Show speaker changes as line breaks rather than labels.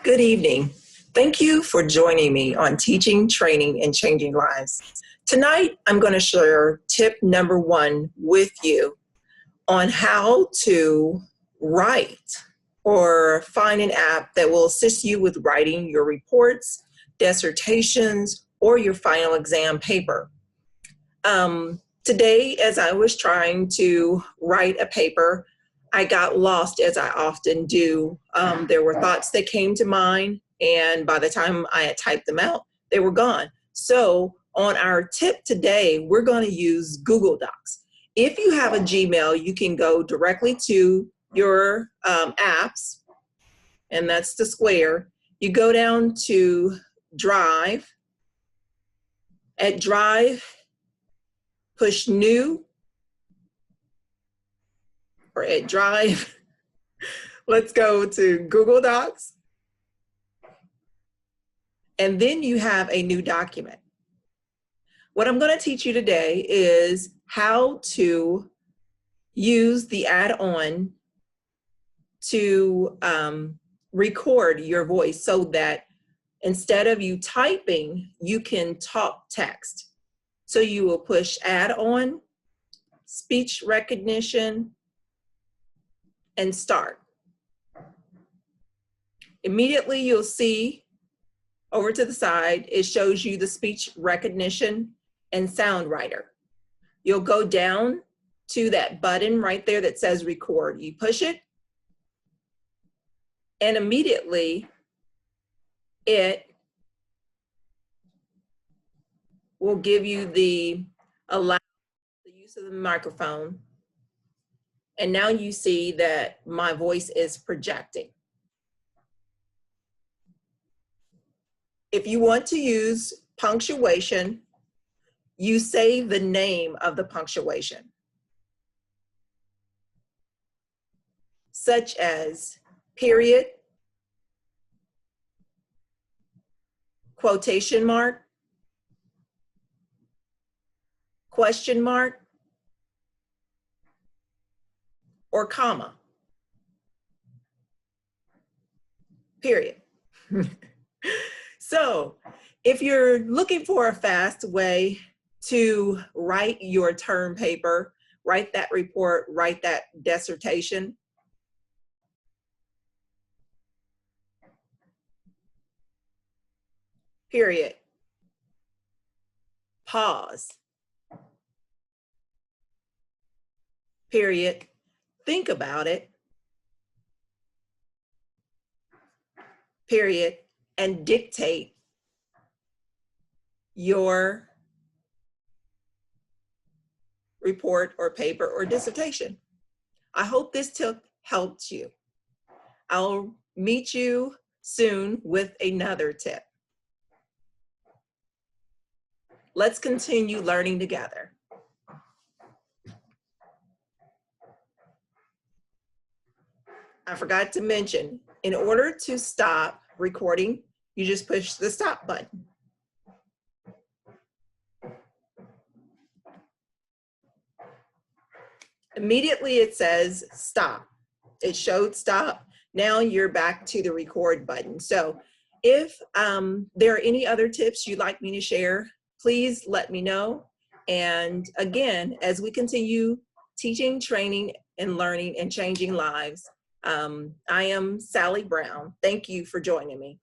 Good evening. Thank you for joining me on Teaching, Training, and Changing Lives. Tonight, I'm going to share tip number 1 with you on how to write or find an app that will assist you with writing your reports, dissertations, or your final exam paper. Today, as I was trying to write a paper, I got lost, as I often do. There were thoughts that came to mind, and by the time I had typed them out, they were gone. So on our tip today, we're going to use Google Docs. If you have a Gmail, you can go directly to your apps, and that's the square. You go down to Drive. At Drive, push New, or at Drive, let's go to Google Docs. And then you have a new document. What I'm going to teach you today is how to use the add-on to record your voice so that instead of you typing, you can talk text. So you will push add-on, speech recognition, and start. Immediately you'll see over to the side, it shows you the speech recognition and sound writer. You'll go down to that button right there that says record. You push it, and immediately it will give you the use of the microphone. And now you see that my voice is projecting. If you want to use punctuation, you say the name of the punctuation, such as period, quotation mark, question mark, or comma, period. So if you're looking for a fast way to write your term paper, write that report, write that dissertation, period, pause, period, think about it, period, and dictate your report or paper or dissertation. I hope this tip helped you. I'll meet you soon with another tip. Let's continue learning together. I forgot to mention, in order to stop recording, you just push the stop button. Immediately it says stop. It showed stop. Now you're back to the record button. So if there are any other tips you'd like me to share, please let me know. And again, as we continue teaching, training, and learning and changing lives, I am Sally Brown. Thank you for joining me.